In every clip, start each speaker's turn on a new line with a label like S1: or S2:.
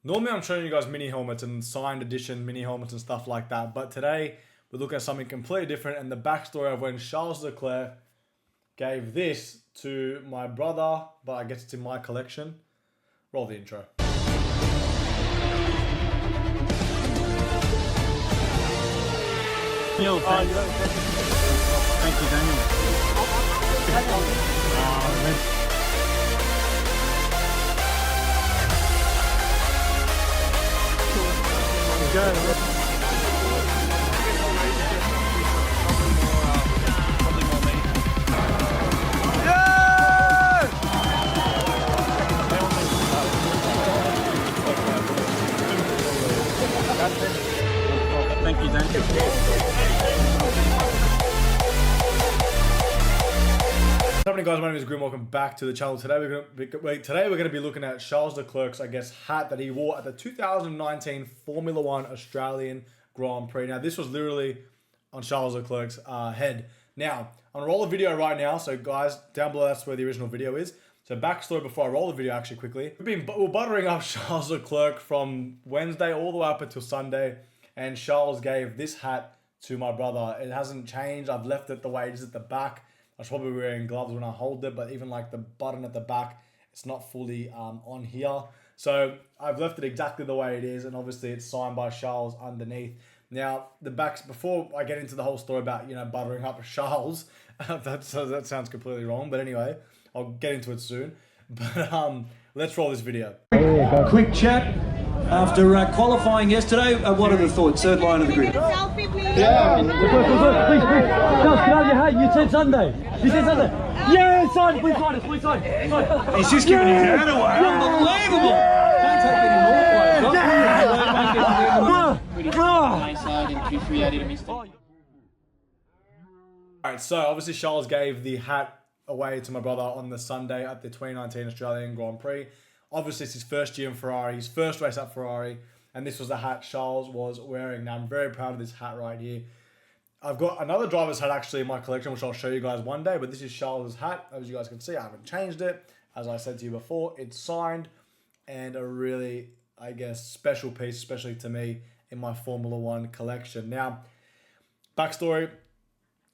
S1: Normally I'm showing you guys mini helmets and signed edition mini helmets and stuff like that, but today we're looking at something completely different and the backstory of when Charles Leclerc gave this to my brother, but I guess it's in my collection. Roll the intro.
S2: Yo, thank you, Daniel. Thank you, Daniel.
S1: What's happening, guys? My name is Grim. Welcome back to the channel. Today we're going to be looking at Charles Leclerc's, I guess, hat that he wore at the 2019 Formula One Australian Grand Prix. Now, this was literally on Charles Leclerc's head. Now, I'm going to roll the video right now. So, guys, down below, that's where the original video is. So, backstory before I roll the video, actually, quickly. We're buttering up Charles Leclerc from Wednesday all the way up until Sunday. And Charles gave this hat to my brother. It hasn't changed. I've left it the way it is at the back. I was probably wearing gloves when I hold it, but even like the button at the back, it's not fully on here. So I've left it exactly the way it is, and obviously it's signed by Charles underneath. Now, the backs, before I get into the whole story about, buttering up Charles, that sounds completely wrong, but anyway, I'll get into it soon. But let's roll this video.
S3: Quick chat after qualifying yesterday. What are the thoughts? Third line of the grid.
S4: Selfie, please.
S2: Yeah. Please. Charles, can I have your hat? You said Sunday. You said Sunday. Yeah, sign. Please sign it. Please sign.
S3: He's just giving his hat away. Unbelievable. Don't take any more.
S1: Alright, so obviously Charles gave the hat away to my brother on the Sunday at the 2019 Australian Grand Prix. Obviously, it's his first year in Ferrari, his first race at Ferrari, and this was the hat Charles was wearing. Now, I'm very proud of this hat right here. I've got another driver's hat actually in my collection, which I'll show you guys one day, but this is Charles' hat. As you guys can see, I haven't changed it. As I said to you before, it's signed, and a really, I guess, special piece, especially to me, in my Formula One collection. Now, backstory.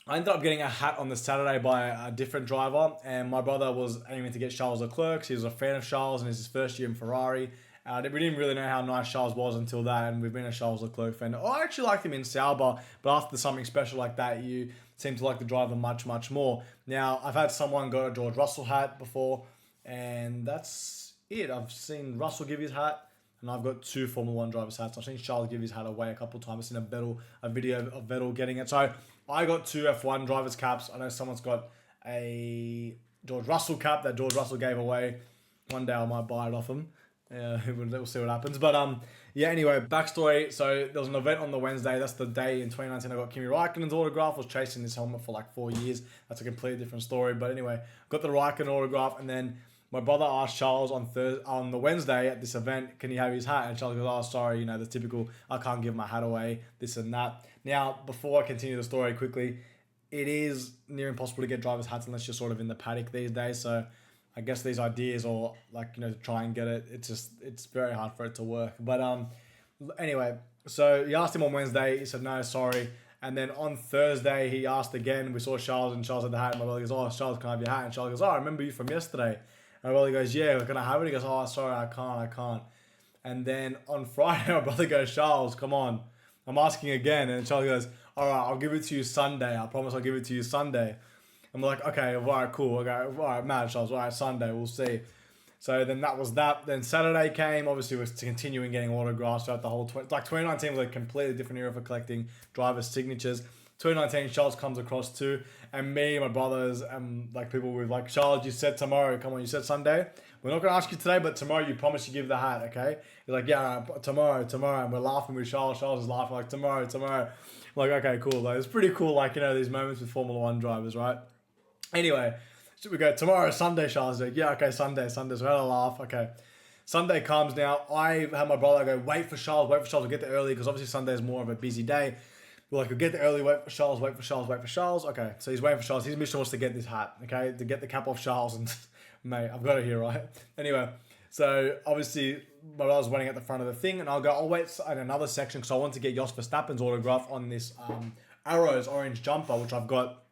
S1: I ended up getting a hat on the Saturday by a different driver, and my brother was aiming to get Charles Leclerc. He was a fan of Charles, and it's his first year in Ferrari. We didn't really know how nice Charles was until that, and we've been a Charles Leclerc fan. I actually liked him in Sauber, but after something special like that, you seem to like the driver much, much more. Now, I've had someone got a George Russell hat before, and that's it. I've seen Russell give his hat, and I've got two Formula One drivers' hats. I've seen Charles give his hat away a couple of times. I've seen a video of Vettel getting it. So I got two F1 drivers' caps. I know someone's got a George Russell cap that George Russell gave away. One day I might buy it off him. We'll see what happens. But yeah, anyway, backstory. So there was an event on the Wednesday. That's the day in 2019 I got Kimi Raikkonen's autograph. I was chasing this helmet for like 4 years. That's a completely different story. But anyway, got the Raikkonen autograph, and then my brother asked Charles on the Wednesday at this event, can he have his hat? And Charles goes, oh, sorry, the typical, I can't give my hat away, this and that. Now, before I continue the story quickly, it is near impossible to get driver's hats unless you're sort of in the paddock these days. So I guess these ideas or to try and get it, it's very hard for it to work. But anyway, so he asked him on Wednesday, he said, no, sorry. And then on Thursday, he asked again, we saw Charles and Charles had the hat. And my brother goes, oh, Charles, can I have your hat? And Charles goes, oh, I remember you from yesterday. My brother goes, yeah, can I have it? He goes, oh, sorry, I can't. And then on Friday, my brother goes, Charles, come on. I'm asking again. And Charles goes, all right, I'll give it to you Sunday. I promise I'll give it to you Sunday. I'm like, okay, all right, cool. Okay, all right, mad, Charles. All right, Sunday, we'll see. So then that was that. Then Saturday came. Obviously, we're continuing getting autographs throughout the whole... 2019 was a completely different era for collecting driver's signatures. 2019, Charles comes across too, and me and my brothers and people with Charles, you said tomorrow, come on, you said Sunday. We're not going to ask you today, but tomorrow you promise you give the hat, okay? He's like, yeah, tomorrow, and we're laughing with Charles. Charles is laughing like, tomorrow. I'm like, okay, cool. It's pretty cool, these moments with Formula One drivers, right? Anyway, so we go, tomorrow, Sunday, Charles. Like, yeah, okay, Sunday. So we had a laugh, okay. Sunday comes now. I had my brother go, wait for Charles, we'll get there early, because obviously Sunday is more of a busy day. We're like, we'll get there early, wait for Charles. Okay, so he's waiting for Charles. His mission was to get this hat, okay? To get the cap off Charles. And, mate, I've got it here, right? Anyway, So obviously, but I was waiting at the front of the thing, and I'll wait in another section because I want to get Jos Verstappen's autograph on this Arrows orange jumper, which I've got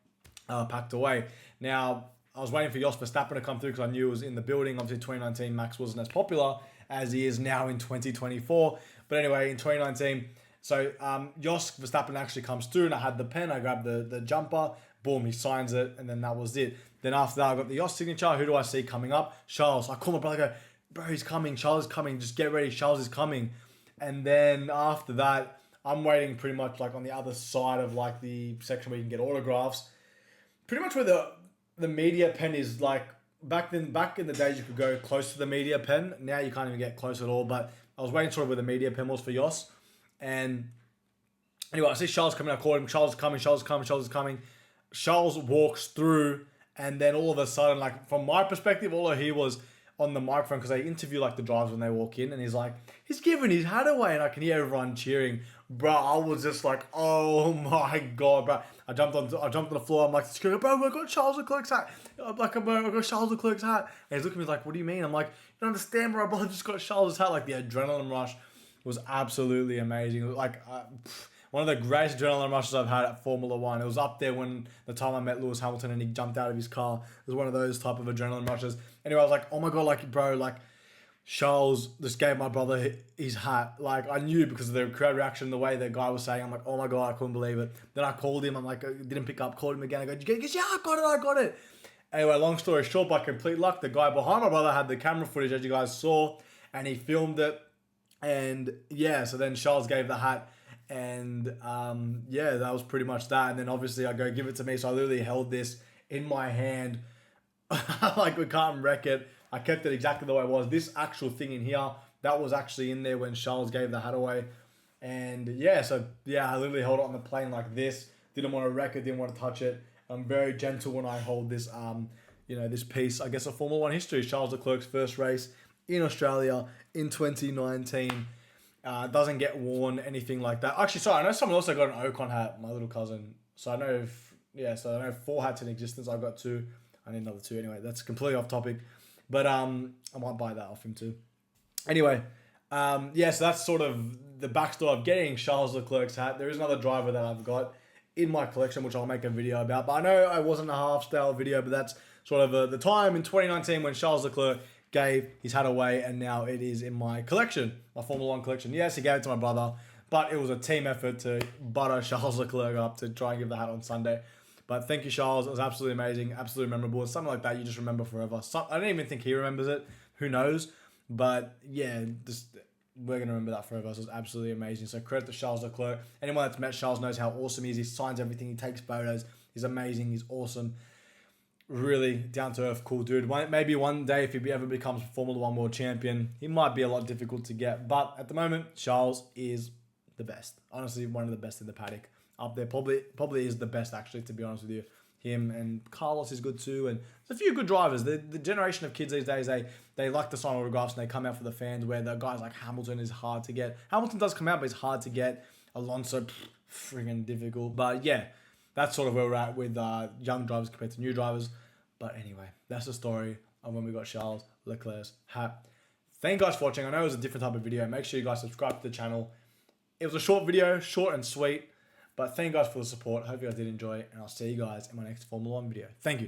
S1: packed away. Now, I was waiting for Jos Verstappen to come through because I knew it was in the building. Obviously, 2019 Max wasn't as popular as he is now in 2024. But anyway, in 2019, so Jos Verstappen actually comes through, and I had the pen. I grabbed the jumper. Boom, he signs it, and then that was it. Then after that, I got the Jos signature. Who do I see coming up? Charles. I call my brother, go, bro, he's coming. Charles is coming. Just get ready. Charles is coming. And then after that, I'm waiting pretty much like on the other side of like the section where you can get autographs. Pretty much where the media pen is like, back in the days you could go close to the media pen. Now you can't even get close at all. But I was waiting sort of where the media pen was for Jos. And anyway, I see Charles coming. I called him. Charles is coming. Charles is coming. Charles is coming. Charles walks through, and then all of a sudden, like from my perspective, all I hear was on the microphone, because they interview like the drivers when they walk in, and he's like, he's giving his hat away, and I can hear everyone cheering. Bro, I was just like, oh my god, bro. I jumped on the floor. I'm like, bro, I got Charles Leclerc's hat. I'm like, bro, I got Charles Leclerc's hat. And he's looking at me like, what do you mean? I'm like, you don't understand, bro. I just got Charles' hat. Like the adrenaline rush was absolutely amazing. Like, one of the greatest adrenaline rushes I've had at Formula One. It was up there when the time I met Lewis Hamilton and he jumped out of his car. It was one of those type of adrenaline rushes. Anyway, I was like, oh my god, like, bro, like, Charles just gave my brother his hat. Like, I knew because of the crowd reaction, the way the guy was saying, I'm like, oh my god, I couldn't believe it. Then I called him. I'm like, I didn't pick up. Called him again. I go, did you get it? He goes, yeah, I got it. Anyway, long story short, by complete luck, the guy behind my brother had the camera footage, as you guys saw, and he filmed it. And yeah, so then Charles gave the hat. And yeah, that was pretty much that. And then obviously I go, give it to me. So I literally held this in my hand like we can't wreck it. I kept it exactly the way it was. This actual thing in here, that was actually in there when Charles gave the hat away. And yeah, so yeah, I literally held it on the plane like this. Didn't want to wreck it, didn't want to touch it. I'm very gentle when I hold this, this piece, I guess, of Formula One history. Charles Leclerc's first race in Australia in 2019. Doesn't get worn, anything like that. Actually, sorry, I know someone else got an Ocon hat, my little cousin. So I know I know 4 hats in existence. I got 2. I need another 2 anyway. That's completely off topic. But I might buy that off him too. Anyway, so that's sort of the backstory of getting Charles Leclerc's hat. There is another driver that I've got in my collection, which I'll make a video about. But I know I wasn't a Hardstyle video, but that's sort of the time in 2019 when Charles Leclerc gave his hat away, and now it is in my collection, my Formula One collection. Yes, he gave it to my brother, but it was a team effort to butter Charles Leclerc up to try and give the hat on Sunday. But thank you, Charles. It was absolutely amazing, absolutely memorable. And something like that you just remember forever. I don't even think he remembers it. Who knows? But yeah, we're going to remember that forever. So it's absolutely amazing. So credit to Charles Leclerc. Anyone that's met Charles knows how awesome he is. He signs everything. He takes photos. He's amazing. He's awesome. Really down-to-earth, cool dude. Maybe one day, if he ever becomes Formula One world champion, he might be a lot difficult to get. But at the moment, Charles is the best. Honestly, one of the best in the paddock. Up there, probably is the best, actually, to be honest with you. Him and Carlos is good too. And there's a few good drivers. The generation of kids these days, they like to sign autographs and they come out for the fans, where the guys like Hamilton is hard to get. Hamilton does come out, but he's hard to get. Alonso, friggin' difficult. But yeah, that's sort of where we're at with young drivers compared to new drivers. But anyway, that's the story of when we got Charles Leclerc's hat. Thank you guys for watching. I know it was a different type of video. Make sure you guys subscribe to the channel. It was a short video, short and sweet. But thank you guys for the support. Hope you guys did enjoy. And I'll see you guys in my next Formula One video. Thank you.